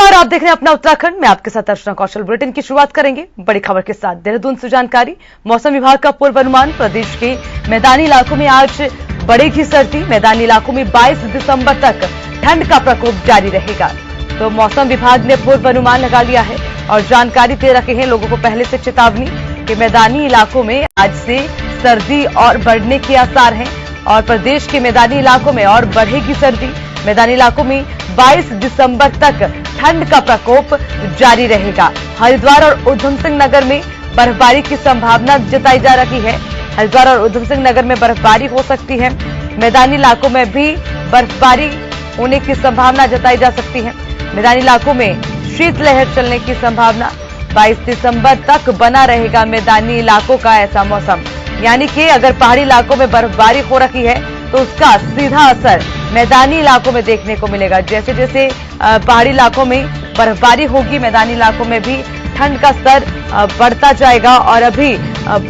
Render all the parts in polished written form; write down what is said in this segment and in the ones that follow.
नमस्कार, आप देख रहे हैं अपना उत्तराखंड। मैं आपके साथ अर्चना कौशल। बुलेटिन की शुरुआत करेंगे बड़ी खबर के साथ। देहरादून से जानकारी। मौसम विभाग का पूर्वानुमान। प्रदेश के मैदानी इलाकों में आज बढ़ेगी सर्दी। मैदानी इलाकों में 22 दिसंबर तक ठंड का प्रकोप जारी रहेगा। तो मौसम विभाग ने पूर्वानुमान लगा लिया है और जानकारी दे रखे हैं लोगों को पहले से चेतावनी कि मैदानी इलाकों में आज से सर्दी और बढ़ने के आसार हैं और प्रदेश के मैदानी इलाकों में और बढ़ेगी सर्दी। मैदानी इलाकों में 22 दिसंबर तक ठंड का प्रकोप जारी रहेगा। हरिद्वार और उधम सिंह नगर में बर्फबारी की संभावना जताई जा रही है। हरिद्वार और उधम सिंह नगर में बर्फबारी हो सकती है। मैदानी इलाकों में भी बर्फबारी होने की संभावना जताई जा सकती है। मैदानी इलाकों में शीतलहर चलने की संभावना। 22 दिसंबर तक बना रहेगा मैदानी इलाकों का ऐसा मौसम, यानी कि अगर पहाड़ी इलाकों में बर्फबारी हो रही है तो उसका सीधा असर मैदानी इलाकों में देखने को मिलेगा। जैसे जैसे पहाड़ी इलाकों में बर्फबारी होगी, मैदानी इलाकों में भी ठंड का स्तर बढ़ता जाएगा। और अभी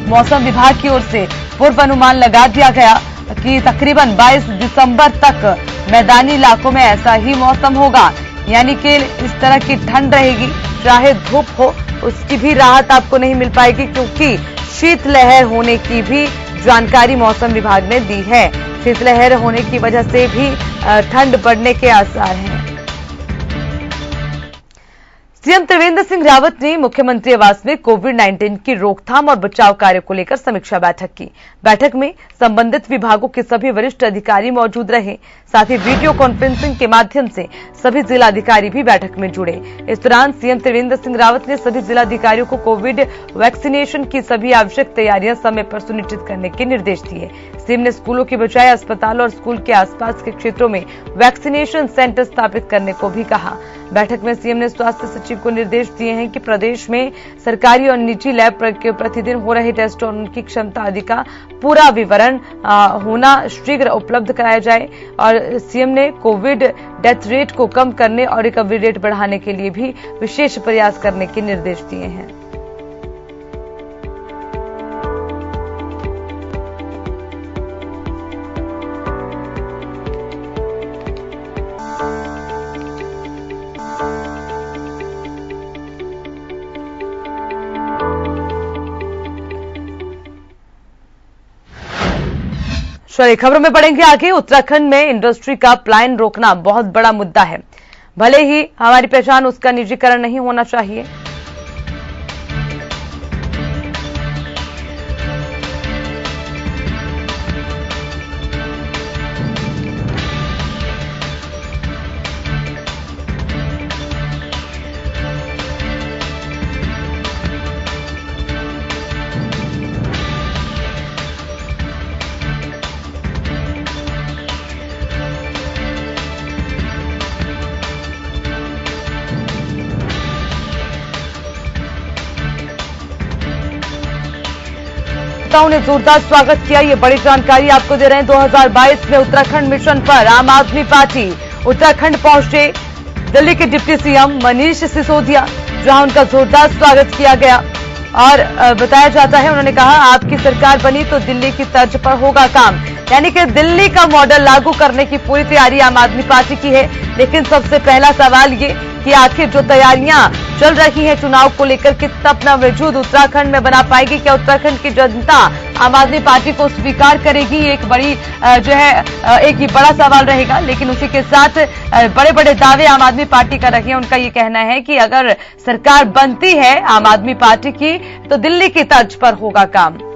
मौसम विभाग की ओर से पूर्वानुमान लगा दिया गया कि तकरीबन 22 दिसंबर तक मैदानी इलाकों में ऐसा ही मौसम होगा, यानी कि इस तरह की ठंड रहेगी। चाहे धूप हो उसकी भी राहत आपको नहीं मिल पाएगी, क्योंकि शीतलहर होने की भी जानकारी मौसम विभाग ने दी है। शीतलहर होने की वजह से भी ठंड बढ़ने के आसार हैं। सीएम त्रिवेंद्र सिंह रावत ने मुख्यमंत्री आवास में कोविड-19 की रोकथाम और बचाव कार्य को लेकर समीक्षा बैठक की। बैठक में संबंधित विभागों के सभी वरिष्ठ अधिकारी मौजूद रहे। साथ ही वीडियो कॉन्फ्रेंसिंग के माध्यम से सभी जिलाधिकारी भी बैठक में जुड़े। इस दौरान सीएम त्रिवेंद्र सिंह रावत ने सभी जिलाधिकारियों को कोविड वैक्सीनेशन की सभी आवश्यक तैयारियां समय पर सुनिश्चित करने के निर्देश दिए। सीएम ने स्कूलों की बजाय अस्पताल और स्कूल के आसपास के क्षेत्रों में वैक्सीनेशन सेंटर स्थापित करने को भी कहा। बैठक में सीएम ने स्वास्थ्य सचिव को निर्देश दिए हैं कि प्रदेश में सरकारी और निजी लैब के प्रतिदिन हो रहे टेस्ट और उनकी क्षमता आदि का पूरा विवरण होना शीघ्र उपलब्ध कराया जाए। और सीएम ने कोविड डेथ रेट को कम करने और रिकवरी रेट बढ़ाने के लिए भी विशेष प्रयास करने के निर्देश दिए हैं। चलिए खबरों में बढ़ेंगे आगे। उत्तराखंड में इंडस्ट्री का पलायन रोकना बहुत बड़ा मुद्दा है। भले ही हमारी पहचान उसका निजीकरण नहीं होना चाहिए। ने जोरदार स्वागत किया। ये बड़ी जानकारी आपको दे रहे हैं। 2022 में उत्तराखंड मिशन पर आम आदमी पार्टी उत्तराखंड पहुंचे दिल्ली के डिप्टी सीएम मनीष सिसोदिया, जहां उनका जोरदार स्वागत किया गया। और बताया जाता है, उन्होंने कहा आपकी सरकार बनी तो दिल्ली की तर्ज पर होगा काम, यानी कि दिल्ली का मॉडल लागू करने की पूरी तैयारी आम आदमी पार्टी की है। लेकिन सबसे पहला सवाल ये कि आखिर जो तैयारियां चल रही हैं चुनाव को लेकर, कितना अपना वजूद उत्तराखंड में बना पाएगी? क्या उत्तराखंड की जनता आम आदमी पार्टी को स्वीकार करेगी? एक बड़ी एक ही बड़ा सवाल रहेगा। लेकिन उसी के साथ बड़े बड़े दावे आम आदमी पार्टी कर रही है। उनका ये कहना है कि अगर सरकार बनती है आम आदमी पार्टी की तो दिल्ली की तर्ज पर होगा काम।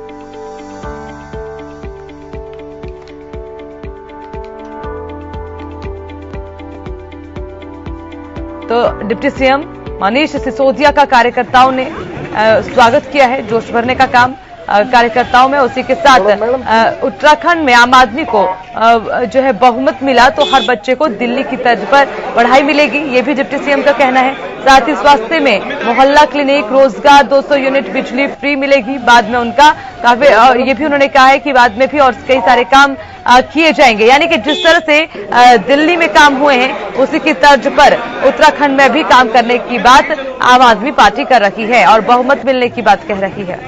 तो डिप्टी सीएम मनीष सिसोदिया का कार्यकर्ताओं ने स्वागत किया है। जोश भरने का काम कार्यकर्ताओं में। उसी के साथ उत्तराखंड में आम आदमी को जो है बहुमत मिला तो हर बच्चे को दिल्ली की तर्ज पर पढ़ाई मिलेगी, ये भी डिप्टी सीएम का कहना है। साथ ही स्वास्थ्य में मोहल्ला क्लिनिक, रोजगार, 200 यूनिट बिजली फ्री मिलेगी। बाद में उनका काफी ये भी उन्होंने कहा है कि बाद में भी और कई सारे काम किए जाएंगे, यानी कि जिस तरह से दिल्ली में काम हुए हैं उसी की तर्ज पर उत्तराखंड में भी काम करने की बात आम आदमी पार्टी कर रही है और बहुमत मिलने की बात कह रही है।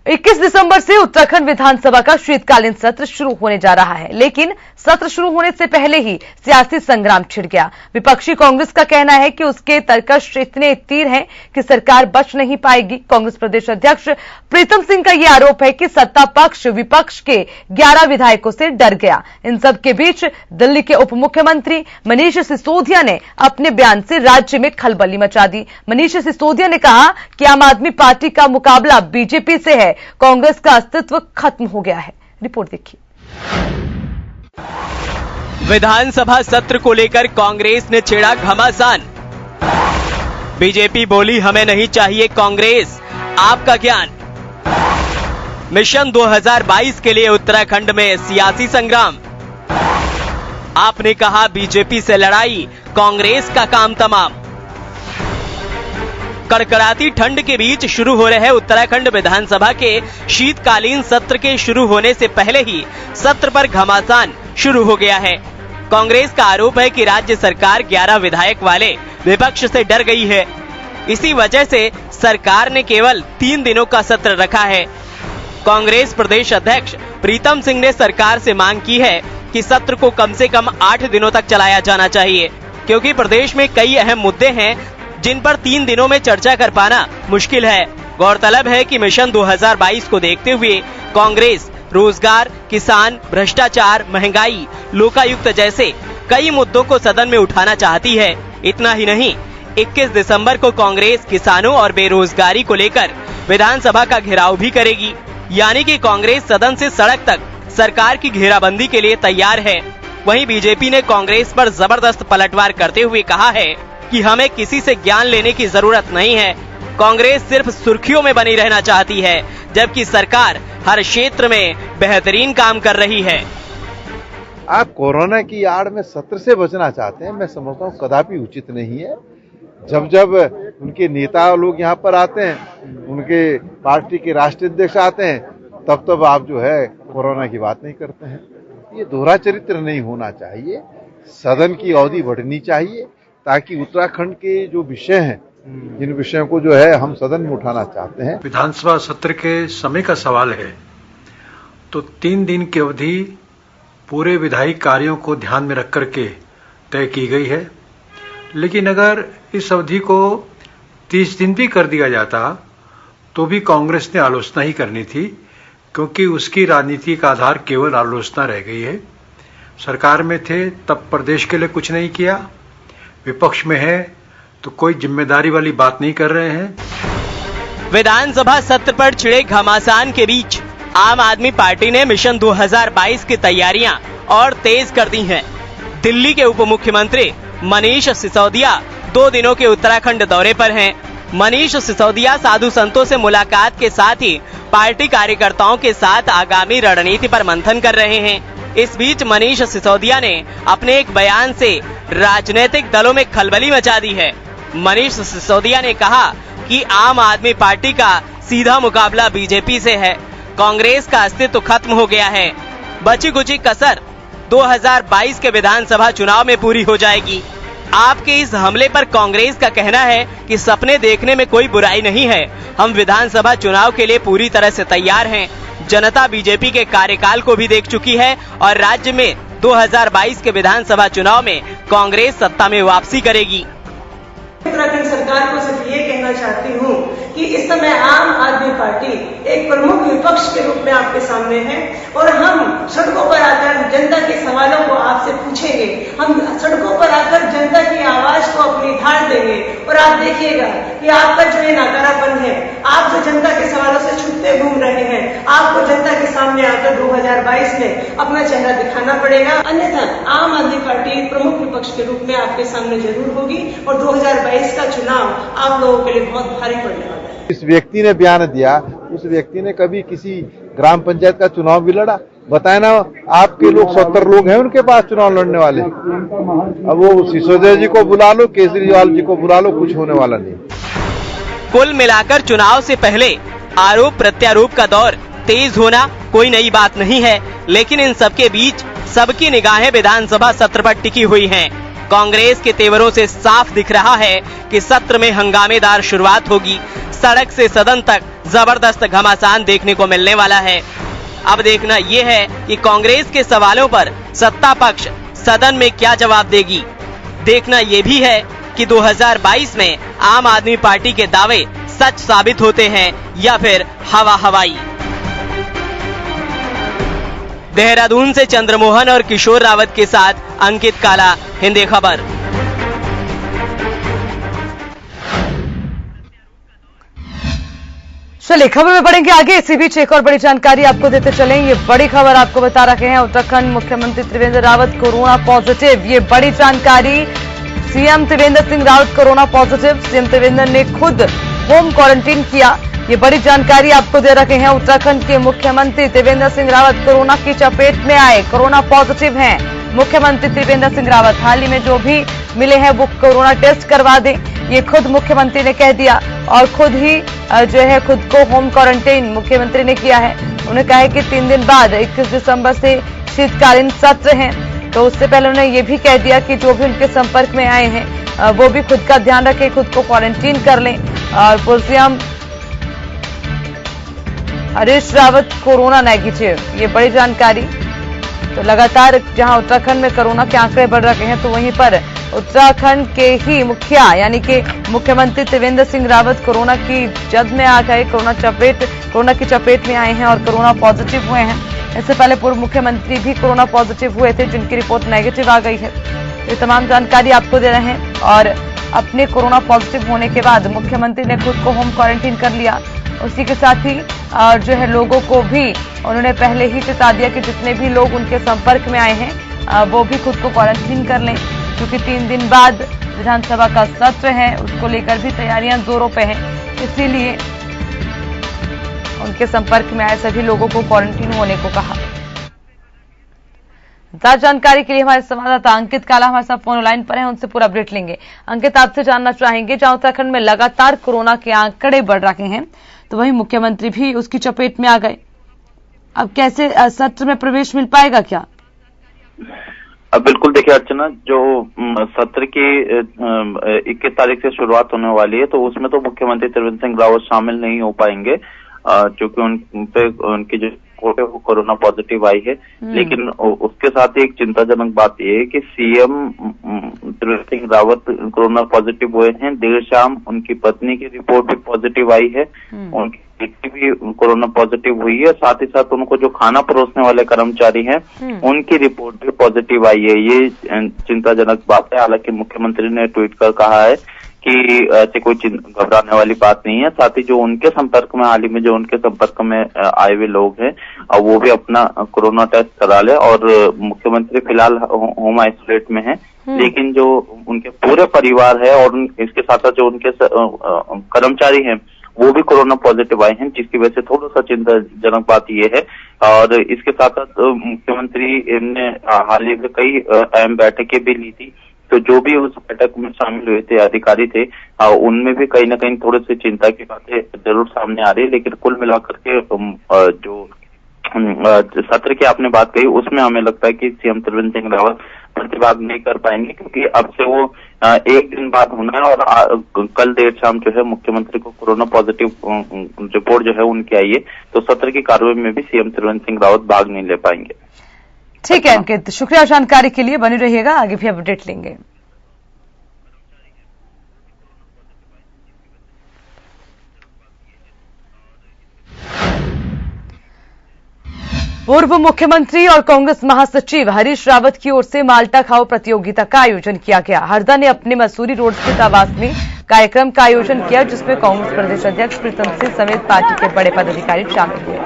21 दिसंबर से उत्तराखंड विधानसभा का शीतकालीन सत्र शुरू होने जा रहा है, लेकिन सत्र शुरू होने से पहले ही सियासी संग्राम छिड़ गया। विपक्षी कांग्रेस का कहना है कि उसके तर्कश इतने तीर हैं कि सरकार बच नहीं पाएगी। कांग्रेस प्रदेश अध्यक्ष प्रीतम सिंह का यह आरोप है कि सत्ता पक्ष विपक्ष के 11 विधायकों से डर गया। इन सब के बीच दिल्ली के उप मुख्यमंत्री मनीष सिसोदिया ने अपने बयान से राज्य में खलबली मचा दी। मनीष सिसोदिया ने कहा कि आम आदमी पार्टी का मुकाबला बीजेपी से है, कांग्रेस का अस्तित्व खत्म हो गया है। रिपोर्ट देखिए। विधानसभा सत्र को लेकर कांग्रेस ने छेड़ा घमासान। बीजेपी बोली हमें नहीं चाहिए कांग्रेस, आपका ज्ञान। मिशन 2022 के लिए उत्तराखंड में सियासी संग्राम। आपने कहा बीजेपी से लड़ाई, कांग्रेस का काम तमाम। कड़कड़ाती ठंड के बीच शुरू हो रहे उत्तराखंड विधानसभा के शीतकालीन सत्र के शुरू होने से पहले ही सत्र पर घमासान शुरू हो गया है। कांग्रेस का आरोप है कि राज्य सरकार 11 विधायक वाले विपक्ष से डर गई है। इसी वजह से सरकार ने केवल 3 दिनों का सत्र रखा है। कांग्रेस प्रदेश अध्यक्ष प्रीतम सिंह ने सरकार से मांग की है कि सत्र को कम से कम 8 दिनों तक चलाया जाना चाहिए, क्योंकि प्रदेश में कई अहम मुद्दे हैं जिन पर 3 दिनों में चर्चा कर पाना मुश्किल है। गौरतलब है कि मिशन 2022 को देखते हुए कांग्रेस रोजगार, किसान, भ्रष्टाचार, महंगाई, लोकायुक्त जैसे कई मुद्दों को सदन में उठाना चाहती है। इतना ही नहीं, 21 दिसंबर को कांग्रेस किसानों और बेरोजगारी को लेकर विधानसभा का घेराव भी करेगी। यानी कि कांग्रेस सदन से सड़क तक सरकार की घेराबंदी के लिए तैयार है। वहीं बीजेपी ने कांग्रेस पर जबरदस्त पलटवार करते हुए कहा है कि हमें किसी से ज्ञान लेने की जरूरत नहीं है। कांग्रेस सिर्फ सुर्खियों में बनी रहना चाहती है, जबकि सरकार हर क्षेत्र में बेहतरीन काम कर रही है। आप कोरोना की आड़ में सत्र से बचना चाहते हैं, मैं समझता हूँ कदापि उचित नहीं है। जब जब उनके नेता लोग यहाँ पर आते हैं, उनके पार्टी के राष्ट्रीय अध्यक्ष आते हैं, तब तब आप जो है कोरोना की बात नहीं करते हैं। ये दोहरा चरित्र नहीं होना चाहिए। सदन की अवधि बढ़नी चाहिए ताकि उत्तराखंड के जो विषय हैं, जिन विषयों को जो है हम सदन में उठाना चाहते हैं। विधानसभा सत्र के समय का सवाल है तो 3 दिन की अवधि पूरे विधायी कार्यों को ध्यान में रख करके तय की गई है। लेकिन अगर इस अवधि को 30 दिन भी कर दिया जाता तो भी कांग्रेस ने आलोचना ही करनी थी, क्योंकि उसकी राजनीति का आधार केवल आलोचना रह गई है। सरकार में थे तब प्रदेश के लिए कुछ नहीं किया, विपक्ष में है तो कोई जिम्मेदारी वाली बात नहीं कर रहे हैं। विधानसभा सत्र पर छिड़े घमासान के बीच आम आदमी पार्टी ने मिशन 2022 की तैयारियां और तेज कर दी हैं। दिल्ली के उप मुख्यमंत्री मनीष सिसोदिया 2 दिनों के उत्तराखंड दौरे पर हैं। मनीष सिसोदिया साधु संतों से मुलाकात के साथ ही पार्टी कार्यकर्ताओं के साथ आगामी रणनीति पर मंथन कर रहे हैं। इस बीच मनीष सिसोदिया ने अपने एक बयान से राजनीतिक दलों में खलबली मचा दी है। मनीष सिसोदिया ने कहा कि आम आदमी पार्टी का सीधा मुकाबला बीजेपी से है, कांग्रेस का अस्तित्व खत्म हो गया है। बची कुची कसर 2022 के विधानसभा चुनाव में पूरी हो जाएगी। आपके इस हमले पर कांग्रेस का कहना है कि सपने देखने में कोई बुराई नहीं है, हम विधानसभा चुनाव के लिए पूरी तरह से तैयार हैं। जनता बीजेपी के कार्यकाल को भी देख चुकी है और राज्य में 2022 के विधानसभा चुनाव में कांग्रेस सत्ता में वापसी करेगी। उत्तराखंड सरकार को सिर्फ ये कहना चाहती हूँ कि इस समय आम आदमी पार्टी एक प्रमुख विपक्ष के रूप में आपके सामने है और हम सड़कों पर आकर जनता के सवालों को आपसे पूछेंगे। हम सड़कों पर आकर जनता की आवाज को अपनी धार देंगे और आप देखिएगा कि आपका जो ये नाकारापन है, आप जो जनता के सवालों से छुपते घूम रहे हैं, आपको जनता के सामने आकर 2022 में अपना चेहरा दिखाना पड़ेगा। अन्यथा आम आदमी पार्टी प्रमुख विपक्ष के रूप में आपके सामने जरूर होगी और 2022 का चुनाव आप लोगों के लिए बहुत भारी पड़ने वाला है। इस व्यक्ति ने बयान दिया, उस व्यक्ति ने कभी किसी ग्राम पंचायत का चुनाव भी लड़ा? बताए ना, आपके लोग 70 लोग हैं उनके पास चुनाव लड़ने वाले। अब वो सिसोदिया जी को बुला लो, केजरीवाल जी को बुला लो, कुछ होने वाला नहीं। कुल मिलाकर चुनाव से पहले आरोप प्रत्यारोप का दौर तेज होना कोई नई बात नहीं है, लेकिन इन सबके बीच सबकी निगाहें विधानसभा सत्र पर टिकी हुई हैं। कांग्रेस के तेवरों से साफ दिख रहा है कि सत्र में हंगामेदार शुरुआत होगी। सड़क से सदन तक जबरदस्त घमासान देखने को मिलने वाला है। अब देखना यह है कि कांग्रेस के सवालों पर सत्ता पक्ष सदन में क्या जवाब देगी। देखना यह भी है कि 2022 में आम आदमी पार्टी के दावे सच साबित होते हैं या फिर हवा हवाई। देहरादून से चंद्रमोहन और किशोर रावत के साथ अंकित काला, हिंदी खबर। चलिए खबर में बढ़ेंगे आगे। इसी बीच एक और बड़ी जानकारी आपको देते चलें। ये बड़ी खबर आपको बता रहे हैं, उत्तराखंड मुख्यमंत्री त्रिवेंद्र रावत कोरोना पॉजिटिव। ये बड़ी जानकारी, CM Trivendra Singh Rawat corona positive. CM Trivendra ने खुद होम क्वारंटीन किया। ये बड़ी जानकारी आपको दे रखे हैं। उत्तराखंड के मुख्यमंत्री त्रिवेंद्र सिंह रावत कोरोना की चपेट में आए, कोरोना पॉजिटिव हैं। मुख्यमंत्री त्रिवेंद्र सिंह रावत हाल ही में जो भी मिले हैं वो कोरोना टेस्ट करवा दें, ये खुद मुख्यमंत्री ने कह दिया और खुद ही जो है खुद को होम क्वारंटाइन मुख्यमंत्री ने किया है। उन्होंने कहा है कि 3 दिन बाद 21 दिसंबर से शीतकालीन सत्र हैं, तो उससे पहले उन्होंने ये भी कह दिया कि जो भी उनके संपर्क में आए हैं वो भी खुद का ध्यान रखें, खुद को क्वारंटीन कर लें। और पूर्व CM Harish Rawat corona negative, ये बड़ी जानकारी। तो लगातार जहां उत्तराखंड में कोरोना के आंकड़े बढ़ रहे हैं, तो वहीं पर उत्तराखंड के ही मुखिया यानी कि मुख्यमंत्री त्रिवेंद्र सिंह रावत कोरोना की जद में आ गए, कोरोना की चपेट में आए हैं और कोरोना पॉजिटिव हुए हैं। इससे पहले पूर्व मुख्यमंत्री भी कोरोना पॉजिटिव हुए थे, जिनकी रिपोर्ट नेगेटिव आ गई है। ये तमाम जानकारी आपको दे रहे हैं। और अपने कोरोना पॉजिटिव होने के बाद मुख्यमंत्री ने खुद को होम क्वारंटीन कर लिया। उसी के साथ ही जो है लोगों को भी उन्होंने पहले ही चेता दिया कि जितने भी लोग उनके संपर्क में आए हैं वो भी खुद को क्वारंटीन कर लें, क्योंकि 3 दिन बाद विधानसभा का सत्र है, उसको लेकर भी तैयारियां जोरों पे हैं। इसीलिए उनके संपर्क में आए सभी लोगों को क्वारंटीन होने को कहा। ज्यादा जानकारी के लिए हमारे संवाददाता अंकित काला हमारे साथ फोन लाइन पर हैं, उनसे पूरा अपडेट लेंगे। अंकित, आपसे जानना चाहेंगे, जहां उत्तराखंड में लगातार कोरोना के आंकड़े बढ़ रहे हैं, तो वहीं मुख्यमंत्री भी उसकी चपेट में आ गए। अब कैसे सत्र में प्रवेश मिल पाएगा क्या? अब बिल्कुल देखिए अर्चना, जो सत्र की 21 तारीख से शुरुआत होने वाली है, तो उसमें तो मुख्यमंत्री त्रिवेंद्र सिंह रावत शामिल नहीं हो पाएंगे, क्योंकि उनकी जो रिपोर्ट है वो कोरोना पॉजिटिव आई है। लेकिन उसके साथ ही एक चिंताजनक बात यह है कि CM Trivendra Singh Rawat corona positive हुए हैं। देर शाम उनकी पत्नी की रिपोर्ट भी पॉजिटिव आई है, उनकी बेटी भी कोरोना पॉजिटिव हुई है। साथ ही साथ उनको जो खाना परोसने वाले कर्मचारी हैं उनकी रिपोर्ट भी पॉजिटिव आई है। ये चिंताजनक बात है। हालांकि मुख्यमंत्री ने ट्वीट कर कहा है कि ऐसे कोई घबराने वाली बात नहीं है। साथ ही जो उनके संपर्क में हाल ही में जो उनके संपर्क में आए हुए लोग हैं वो भी अपना कोरोना टेस्ट करा ले। और मुख्यमंत्री फिलहाल होम आइसोलेट में है, लेकिन जो उनके पूरे परिवार है और इसके साथ साथ जो उनके कर्मचारी हैं वो भी कोरोना पॉजिटिव आए हैं, जिसकी वजह से थोड़ा सा चिंताजनक बात यह है। और इसके साथ साथ मुख्यमंत्री ने हाल ही में कई अहम बैठकें भी ली थी, तो जो भी उस बैठक में शामिल हुए थे अधिकारी थे उनमें भी कहीं ना कहीं थोड़ी सी चिंता की बातें जरूर सामने आ रही है। लेकिन कुल मिलाकर के जो सत्र की आपने बात कही उसमें हमें लगता है कि सीएम त्रिवेंद्र सिंह रावत प्रतिभाग नहीं कर पाएंगे, क्योंकि अब से वो 1 दिन बाद होना है और कल देर शाम जो है मुख्यमंत्री को कोरोना पॉजिटिव रिपोर्ट जो है उनकी आई है, तो सत्र की कार्रवाई में भी सीएम त्रिवेंद्र सिंह रावत भाग नहीं ले पाएंगे। ठीक है अंकित, शुक्रिया जानकारी के लिए, बने रहिएगा, आगे भी अपडेट लेंगे। पूर्व मुख्यमंत्री और कांग्रेस महासचिव हरीश रावत की ओर से माल्टा खाओ प्रतियोगिता का आयोजन किया गया। हरदा ने अपने मसूरी रोड स्थित आवास में कार्यक्रम का आयोजन किया, जिसमें कांग्रेस प्रदेश अध्यक्ष प्रीतम सिंह समेत पार्टी के बड़े पदाधिकारी शामिल हुए।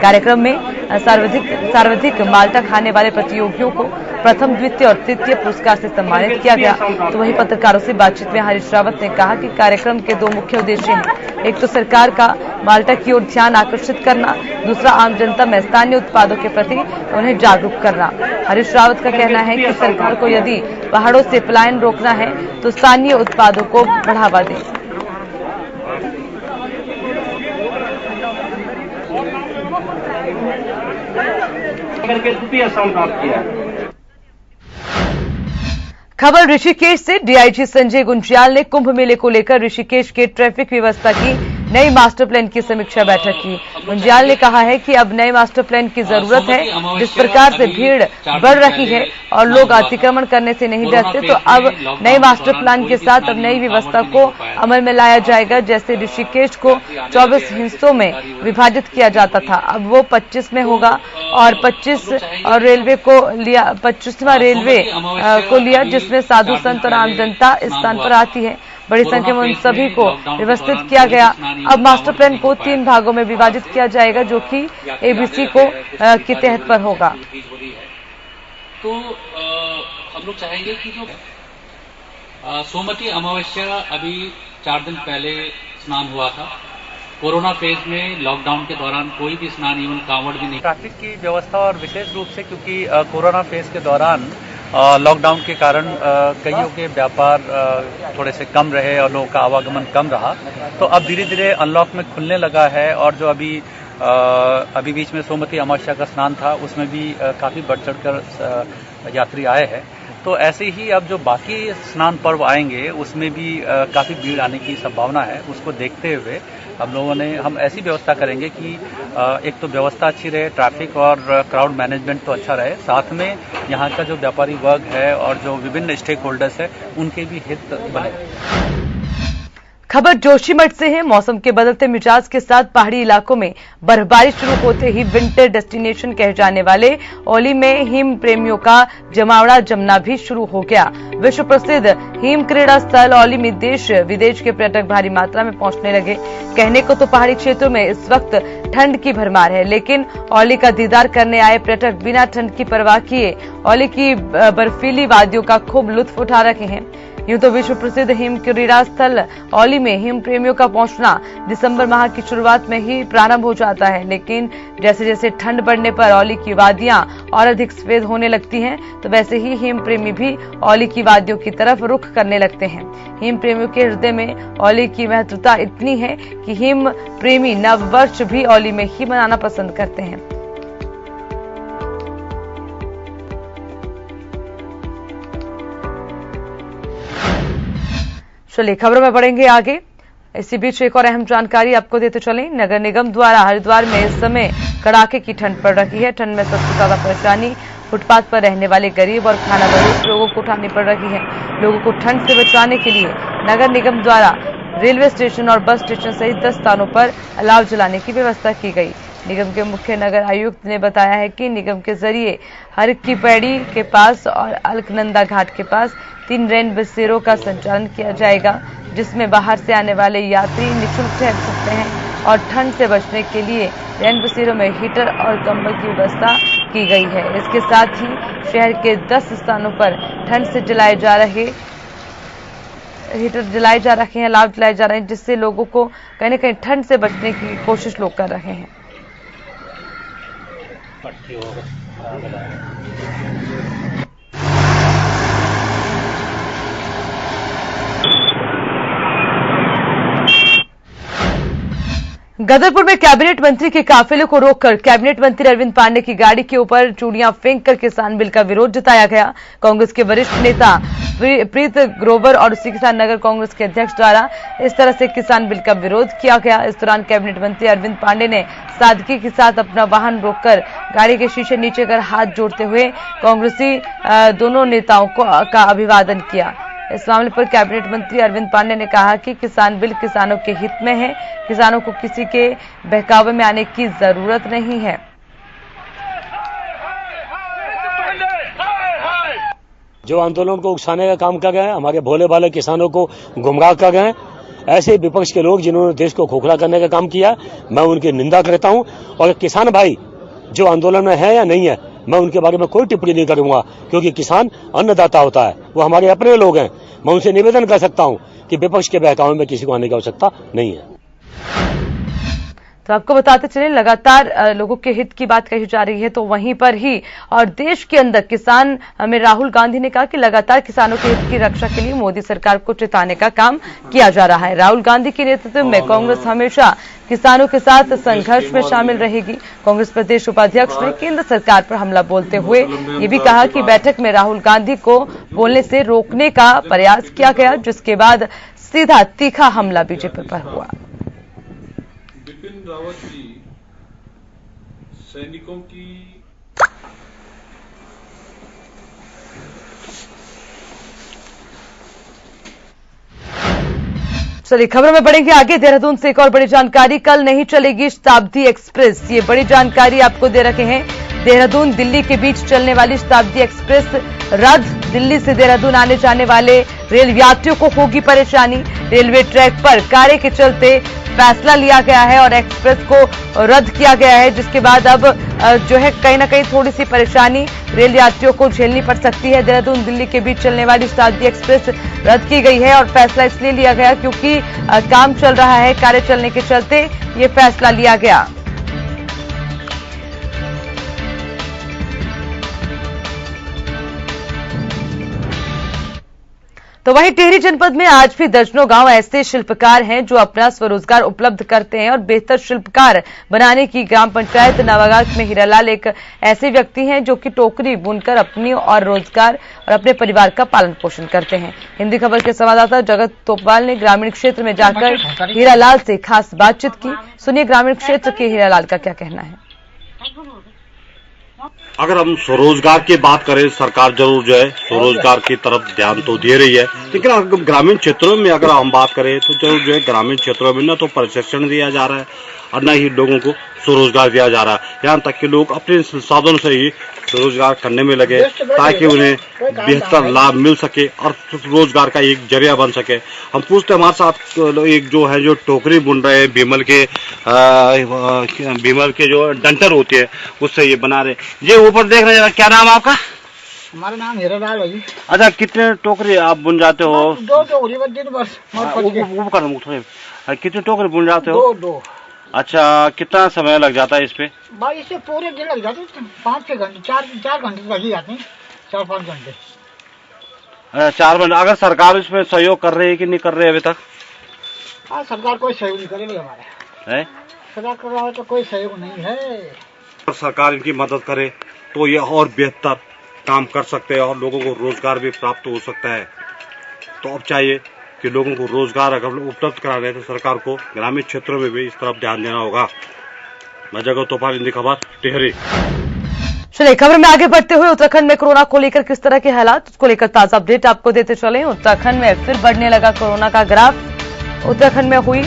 कार्यक्रम में सर्वाधिक माल्टा खाने वाले प्रतियोगियों को प्रथम, द्वितीय और तृतीय पुरस्कार से सम्मानित किया गया। तो वहीं पत्रकारों से बातचीत में हरीश रावत ने कहा कि कार्यक्रम के 2 मुख्य उद्देश्य हैं। एक तो सरकार का माल्टा की ओर ध्यान आकर्षित करना, दूसरा आम जनता में स्थानीय उत्पादों के प्रति उन्हें जागरूक करना। हरीश रावत का कहना है कि सरकार को यदि पहाड़ों से पलायन रोकना है तो स्थानीय उत्पादों को बढ़ावा दें। खबर ऋषिकेश से, डीआईजी संजय गुंजियाल ने कुंभ मेले को लेकर ऋषिकेश के ट्रैफिक व्यवस्था की नई मास्टर प्लान की समीक्षा बैठक की। मुंजियाल ने कहा है कि अब नए मास्टर प्लान की जरूरत है। जिस प्रकार से भीड़ बढ़ रही है और लोग अतिक्रमण करने से नहीं डरते, तो अब नए मास्टर प्लान के साथ अब नई व्यवस्था को अमल में लाया जाएगा। जैसे ऋषिकेश को 24 हिस्सों में विभाजित किया जाता था, अब वो 25 में होगा और 25 और रेलवे को लिया 25वां रेलवे को लिया, जिसमें साधु संत और आम जनता इस स्थान पर आती है। बड़ी संख्या में उन सभी को व्यवस्थित किया गया। अब मास्टर प्लान को 3 भागों में विभाजित किया जाएगा, जो कि एबीसी को के तहत पर होगा। तो हम लोग चाहेंगे कि जो सोमवती अमावस्या अभी 4 दिन पहले स्नान हुआ था, कोरोना फेज में लॉकडाउन के दौरान कोई भी स्नान एवं कांवड़ भी नहीं। ट्रैफिक की व्यवस्था और विशेष रूप से क्योंकि कोरोना फेज के दौरान लॉकडाउन के कारण कईयों के व्यापार थोड़े से कम रहे और लोगों का आवागमन कम रहा, तो अब धीरे धीरे अनलॉक में खुलने लगा है। और जो अभी बीच में सोमवती अमावस्या का स्नान था, उसमें भी काफी बढ़ चढ़कर यात्री आए हैं। तो ऐसे ही अब जो बाकी स्नान पर्व आएंगे, उसमें भी काफी भीड़ आने की संभावना है। उसको देखते हुए हम ऐसी व्यवस्था करेंगे कि एक तो व्यवस्था अच्छी रहे, ट्रैफिक और क्राउड मैनेजमेंट तो अच्छा रहे, साथ में यहाँ का जो व्यापारी वर्ग है और जो विभिन्न स्टेक होल्डर्स है, उनके भी हित बने। खबर जोशीमठ से है। मौसम के बदलते मिजाज के साथ पहाड़ी इलाकों में बर्फबारी शुरू होते ही विंटर डेस्टिनेशन कहे जाने वाले औली में हिम प्रेमियों का जमावड़ा जमना भी शुरू हो गया। विश्व प्रसिद्ध हिम क्रीड़ा स्थल औली में देश विदेश के पर्यटक भारी मात्रा में पहुंचने लगे। कहने को तो पहाड़ी क्षेत्रों में इस वक्त ठंड की भरमार है, लेकिन औली का दीदार करने आए पर्यटक बिना ठंड की परवाह किए औली की बर्फीली वादियों का खूब लुत्फ उठा रहे हैं। यूं तो विश्व प्रसिद्ध हिम क्रीड़ा स्थल औली में हिम प्रेमियों का पहुंचना दिसंबर माह की शुरुआत में ही प्रारंभ हो जाता है, लेकिन जैसे जैसे ठंड बढ़ने पर औली की वादियां और अधिक सफेद होने लगती हैं, तो वैसे ही हिम प्रेमी भी औली की वादियों की तरफ रुख करने लगते हैं। हिम प्रेमियों के हृदय में औली की महत्वता इतनी है कि हिम प्रेमी नववर्ष भी औली में ही मनाना पसंद करते हैं। चलिए खबरों में बढ़ेंगे आगे। इसी बीच एक और अहम जानकारी आपको देते चलें। नगर निगम द्वारा हरिद्वार में इस समय कड़ाके की ठंड पड़ रही है। ठंड में सबसे ज्यादा परेशानी फुटपाथ पर रहने वाले गरीब और खाना बदोश लोगों को उठानी पड़ रही है। लोगों को ठंड से बचाने के लिए नगर निगम द्वारा रेलवे स्टेशन और बस स्टेशन सहित 10 स्थानों पर अलाव जलाने की व्यवस्था की गई। निगम के मुख्य नगर आयुक्त ने बताया है कि निगम के जरिए हर की पैड़ी के पास और अलकनंदा घाट के पास 3 रैन बसेरों का संचालन किया जाएगा, जिसमें बाहर से आने वाले यात्री निःशुल्क ठहर सकते हैं और ठंड से बचने के लिए रैन बसेरों में हीटर और कंबल की व्यवस्था की गई है। इसके साथ ही शहर के 10 स्थानों पर ठंड से जलाए जा रहे हीटर जलाए जा रहे हैं, अलाव जलाए जा रहे हैं, जिससे लोगों को कहीं न कहीं ठंड से बचने की कोशिश लोग कर रहे हैं। गदरपुर में कैबिनेट मंत्री के काफिले को रोककर कैबिनेट मंत्री अरविंद पांडे की गाड़ी के ऊपर चूड़ियां फेंककर किसान बिल का विरोध जताया गया। कांग्रेस के वरिष्ठ नेता प्रीत ग्रोवर और उसी के साथ नगर कांग्रेस के अध्यक्ष द्वारा इस तरह से किसान बिल का विरोध किया गया। इस दौरान कैबिनेट मंत्री अरविंद पांडे ने सादगी के साथ अपना वाहन रोककर गाड़ी के शीशे नीचे कर हाथ जोड़ते हुए कांग्रेसी दोनों नेताओं का अभिवादन किया। इस मामले पर कैबिनेट मंत्री अरविंद पांडे ने कहा कि किसान बिल किसानों के हित में है, किसानों को किसी के बहकावे में आने की जरूरत नहीं है। जो आंदोलन को उकसाने का काम कर गए हैं, हमारे भोले भाले किसानों को गुमराह कर गए हैं, ऐसे विपक्ष के लोग जिन्होंने देश को खोखला करने का काम किया, मैं उनकी निंदा करता हूं। और किसान भाई जो आंदोलन में है या नहीं है, मैं उनके बारे में कोई टिप्पणी नहीं करूंगा, क्योंकि किसान अन्नदाता होता है, वो हमारे अपने लोग हैं। मैं उनसे निवेदन कर सकता हूं कि विपक्ष के बहकावे में किसी को आने की आवश्यकता नहीं है। तो आपको बताते चलें, लगातार लोगों के हित की बात कही जा रही है, तो वहीं पर ही और देश के अंदर किसान में राहुल गांधी ने कहा कि लगातार किसानों के हित की रक्षा के लिए मोदी सरकार को चिताने का काम किया जा रहा है। राहुल गांधी के नेतृत्व में कांग्रेस हमेशा किसानों के साथ संघर्ष में शामिल रहेगी। कांग्रेस प्रदेश उपाध्यक्ष ने केंद्र सरकार पर हमला बोलते हुए ये भी कहा कि बैठक में राहुल गांधी को बोलने से रोकने का प्रयास किया गया, जिसके बाद सीधा तीखा हमला बीजेपी पर हुआ। रावत जी सैनिकों की चलिए खबरों में बढ़ेंगे आगे। देहरादून से एक और बड़ी जानकारी, कल नहीं चलेगी शताब्दी एक्सप्रेस। ये बड़ी जानकारी आपको दे रखे हैं। देहरादून दिल्ली के बीच चलने वाली शताब्दी एक्सप्रेस रद्द। दिल्ली से देहरादून आने जाने वाले रेल यात्रियों को होगी परेशानी। रेलवे ट्रैक पर कार्य के चलते फैसला लिया गया है और एक्सप्रेस को रद्द किया गया है, जिसके बाद अब जो है कहीं ना कहीं थोड़ी सी परेशानी रेल यात्रियों को झेलनी पड़ सकती है। देहरादून दिल्ली के बीच चलने वाली शताब्दी एक्सप्रेस रद्द की गई है और फैसला इसलिए लिया गया क्योंकि काम चल रहा है, कार्य चलने के चलते ये फैसला लिया गया। तो वहीं टिहरी जनपद में आज भी दर्जनों गांव ऐसे शिल्पकार हैं जो अपना स्वरोजगार उपलब्ध करते हैं और बेहतर शिल्पकार बनाने की ग्राम पंचायत नवागांव में हीरालाल एक ऐसे व्यक्ति हैं जो कि टोकरी बुनकर अपनी और रोजगार और अपने परिवार का पालन पोषण करते हैं। हिंदी खबर के संवाददाता जगत तोपवाल ने ग्रामीण क्षेत्र में जाकर हीरालाल से खास बातचीत की। सुनिए ग्रामीण क्षेत्र के हीरालाल का क्या कहना है। अगर हम स्वरोजगार की बात करें, सरकार जरूर जो है स्वरोजगार की तरफ ध्यान तो दे रही है, लेकिन अगर ग्रामीण क्षेत्रों में अगर हम बात करें तो जरूर जो है ग्रामीण क्षेत्रों में न तो प्रशिक्षण दिया जा रहा है और न ही लोगों को स्वरोजगार दिया जा रहा है। यहाँ तक कि लोग अपने संसाधनों से ही स्वरोजगार करने में लगे ताकि उन्हें बेहतर लाभ मिल सके और रोजगार का एक जरिया बन सके। हम पूछते हमारे साथ एक जो है जो टोकरी बुन रहे हैं, बीमल के जो डंटर होते हैं उससे ये बना रहे। ये ऊपर देख रहे हैं, क्या नाम आपका? हमारा नाम हीरालाल भाई। अच्छा, कितने टोकरी आप बुन जाते हो? 2 टोकरी दिन बस। कितने टोकरी बुन जाते हो? 2। अच्छा, कितना समय लग जाता है इस पे? भाई इससे पूरे दिन लग जाते हैं, 5-6 घंटे, 4 घंटे लग ही जाते हैं, 4-5 घंटे। 4 घंटे। अगर सरकार इसमें सहयोग कर रही है कि नहीं कर रही है अभी तक? हाँ, सरकार कोई सहयोग नहीं करेगी हमारे। सरकार कर रहा है तो कोई सहयोग नहीं है। अगर सरकार इनकी मदद करे तो ये और बेहतर काम कर सकते हैं और लोगों को रोजगार भी प्राप्त हो सकता है। तो अब चाहिए कि लोगों को रोजगार अगर उपलब्ध करा रहे तो सरकार को ग्रामीण क्षेत्रों में भी इस तरफ ध्यान देना होगा। मैं जगत तोपवाल, हिंदी खबर, टिहरी। चलिए खबर में आगे बढ़ते हुए उत्तराखंड में कोरोना को लेकर किस तरह के हालात, उसको लेकर ताजा अपडेट आपको देते चले। उत्तराखंड में फिर बढ़ने लगा कोरोना का ग्राफ। उत्तराखंड में हुई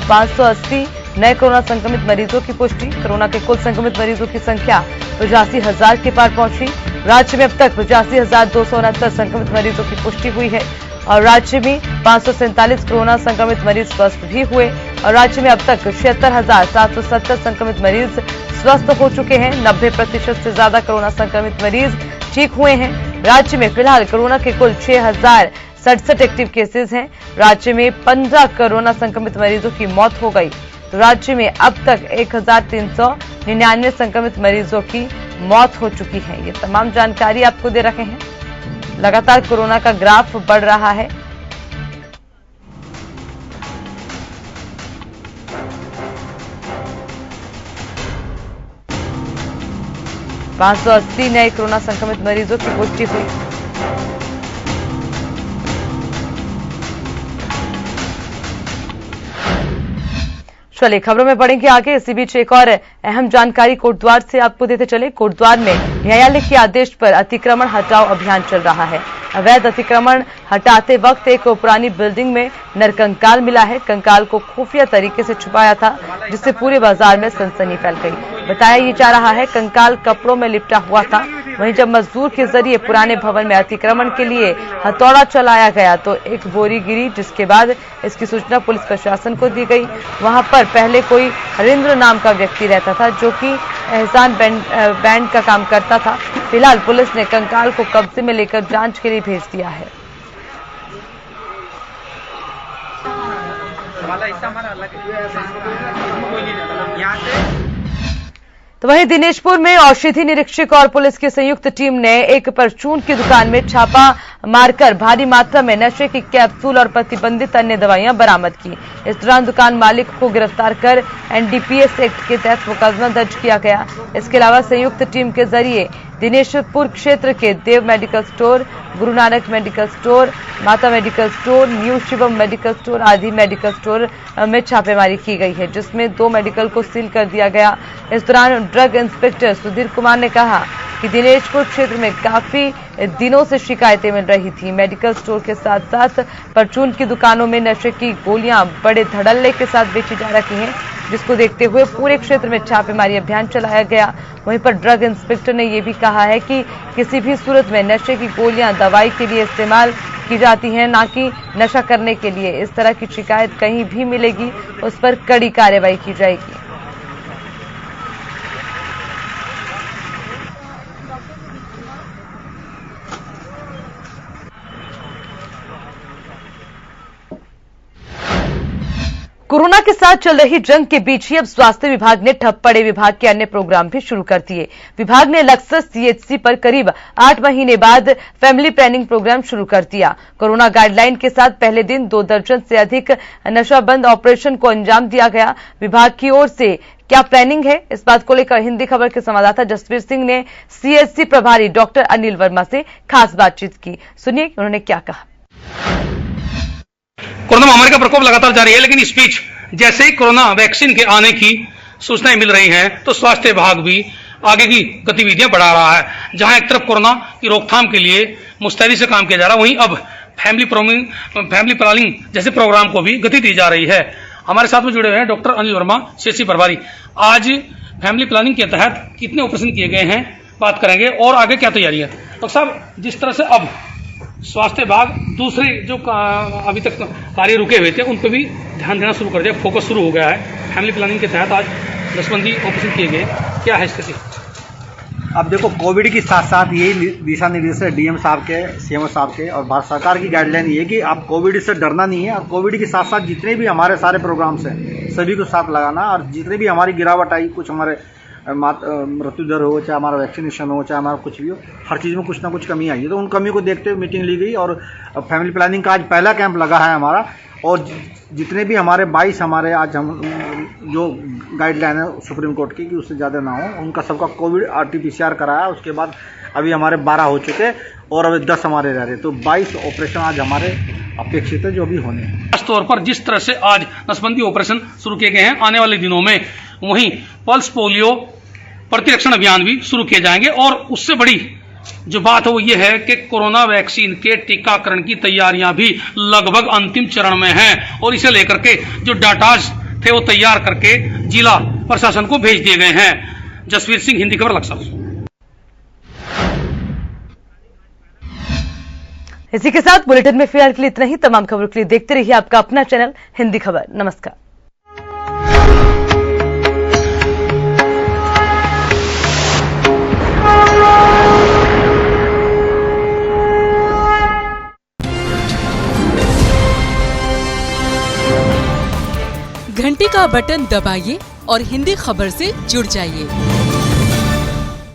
580 नए कोरोना संक्रमित मरीजों की पुष्टि। कोरोना के कुल संक्रमित मरीजों की संख्या 85,000 के पार पहुंची। राज्य में अब तक 85,269 संक्रमित मरीजों की पुष्टि हुई है और राज्य में 547 कोरोना संक्रमित मरीज स्वस्थ भी हुए और राज्य में अब तक 76,770 संक्रमित मरीज स्वस्थ हो चुके हैं। 90% से ज्यादा कोरोना संक्रमित मरीज ठीक हुए हैं। राज्य में फिलहाल कोरोना के कुल 6,067 एक्टिव केसेस हैं। राज्य में 15 कोरोना संक्रमित मरीजों की मौत हो गई। तो राज्य में अब तक 1,399 संक्रमित मरीजों की मौत हो चुकी है। ये तमाम जानकारी आपको दे रखे हैं। लगातार कोरोना का ग्राफ बढ़ रहा है। पांच 580 नए कोरोना संक्रमित मरीजों की पुष्टि हुई। चलिए खबरों में बढ़ेंगे आगे। इसी बीच एक और अहम जानकारी कोटद्वार से आपको देते चले। कोटद्वार में न्यायालय के आदेश पर अतिक्रमण हटाओ अभियान चल रहा है। अवैध अतिक्रमण हटाते वक्त एक पुरानी बिल्डिंग में नरकंकाल मिला है। कंकाल को खुफिया तरीके से छुपाया था, जिससे पूरे बाजार में सनसनी फैल गई। बताया ये जा रहा है कंकाल कपड़ों में लिपटा हुआ था। वहीं जब मजदूर के जरिए पुराने भवन में अतिक्रमण के लिए हथौड़ा चलाया गया तो एक बोरी गिरी, जिसके बाद इसकी सूचना पुलिस प्रशासन को दी गई। वहां पर पहले कोई हरिंद्र नाम का व्यक्ति रहता था जो कि एहसान बैंड का काम करता था। फिलहाल पुलिस ने कंकाल को कब्जे में लेकर जांच के लिए भेज दिया है। तो वहीं दिनेशपुर में औषधि निरीक्षक और पुलिस की संयुक्त टीम ने एक परचून की दुकान में छापा मारकर भारी मात्रा में नशे की कैप्सूल और प्रतिबंधित अन्य दवाइयां बरामद की। इस दौरान दुकान मालिक को गिरफ्तार कर एनडीपीएस एक्ट के तहत मुकदमा दर्ज किया गया। इसके अलावा संयुक्त टीम के जरिए दिनेशपुर क्षेत्र के देव medical store, Guru Nanak medical store, माता medical store, new Shivam medical store आदि मेडिकल स्टोर में छापेमारी की गई है, जिसमें 2 मेडिकल को सील कर दिया गया। इस दौरान ड्रग इंस्पेक्टर सुधीर कुमार ने कहा कि दिनेशपुर क्षेत्र में काफी दिनों से शिकायतें मिल रही थी। मेडिकल स्टोर के साथ साथ परचून की दुकानों में नशे की गोलियां बड़े धड़ल्ले के साथ बेची जा रही हैं, जिसको देखते हुए पूरे क्षेत्र में छापेमारी अभियान चलाया गया। वहीं पर ड्रग इंस्पेक्टर ने यह भी कहा है कि किसी भी सूरत में नशे की गोलियां दवाई के लिए इस्तेमाल की जाती हैं, ना कि नशा करने के लिए। इस तरह की शिकायत कहीं भी मिलेगी उस पर कड़ी कार्रवाई की जाएगी। कोरोना के साथ चल रही जंग के बीच ही अब स्वास्थ्य विभाग ने ठप पड़े विभाग के अन्य प्रोग्राम भी शुरू कर दिए। विभाग ने लक्सर सीएचसी पर करीब 8 महीने बाद फैमिली प्लानिंग प्रोग्राम शुरू कर दिया। कोरोना गाइडलाइन के साथ पहले दिन 2 दर्जन से अधिक नशाबंद ऑपरेशन को अंजाम दिया गया। विभाग की ओर से क्या प्लानिंग है, इस बात को लेकर हिंदी खबर के संवाददाता जसवीर सिंह ने सीएचसी प्रभारी डॉक्टर अनिल वर्मा से खास बातचीत की। सुनिए उन्होंने क्या कहा। कोरोना महामारी का प्रकोप लगातार जारी है, लेकिन इस बीच जैसे ही कोरोना वैक्सीन के आने की सूचनाएं मिल रही हैं, तो स्वास्थ्य विभाग भी आगे की गतिविधियां बढ़ा रहा है। जहां एक तरफ कोरोना की रोकथाम के लिए मुस्तैदी से काम किया जा रहा है, वहीं अब फैमिली प्लानिंग जैसे प्रोग्राम को भी गति दी जा रही है। हमारे साथ में जुड़े हुए हैं डॉक्टर अनिल वर्मा, सीएचसी प्रभारी। आज फैमिली प्लानिंग के तहत कितने ऑपरेशन किए गए हैं बात करेंगे और आगे क्या तैयारी है। डॉक्टर साहब, जिस तरह से अब स्वास्थ्य विभाग दूसरे जो अभी तक कार्य रुके हुए थे उन पर भी ध्यान देना शुरू कर दिया, फोकस शुरू हो गया है। फैमिली प्लानिंग के तहत आज नसबंदी ऑपरेशन किए गए, क्या है स्थिति? अब देखो, कोविड के साथ साथ यही दिशा निर्देश है डीएम साहब के, सीएमओ साहब के और भारत सरकार की गाइडलाइन ये है कि आप कोविड से डरना नहीं है। और कोविड के साथ साथ जितने भी हमारे सारे प्रोग्राम्स हैं सभी को साथ लगाना, और जितने भी हमारी गिरावट आई, कुछ हमारे मृत्यु दर हो, चाहे हमारा वैक्सीनेशन हो, चाहे हमारा कुछ भी हो, हर चीज़ में कुछ ना कुछ कमी आई है। तो उन कमी को देखते हुए मीटिंग ली गई और फैमिली प्लानिंग का आज पहला कैंप लगा है हमारा। और जितने भी हमारे 22 हमारे आज हम जो गाइडलाइन है सुप्रीम कोर्ट की कि उससे ज़्यादा ना हो, उनका सबका कोविड RT-PCR कराया। उसके बाद अभी हमारे 12 हो चुके और अभी 10 हमारे रह रहे, तो 22 ऑपरेशन आज हमारे अपेक्षित है जो भी होने हैं। खास तौर पर जिस तरह से आज नसबंदी ऑपरेशन शुरू किए गए हैं, आने वाले दिनों में वहीं पल्स पोलियो प्रतिरक्षण अभियान भी शुरू किए जाएंगे। और उससे बड़ी जो बात है वो ये है कि कोरोना वैक्सीन के टीकाकरण की तैयारियां भी लगभग अंतिम चरण में हैं और इसे लेकर के जो डाटाज थे वो तैयार करके जिला प्रशासन को भेज दिए गए हैं। जसवीर सिंह, हिंदी खबर, लक्सर। इसी के साथ बुलेटिन में फिलहाल के लिए इतना ही। तमाम खबरों के लिए देखते रहिए आपका अपना चैनल हिंदी खबर। नमस्कार। घंटी का बटन दबाइए और हिंदी खबर से जुड़ जाइए।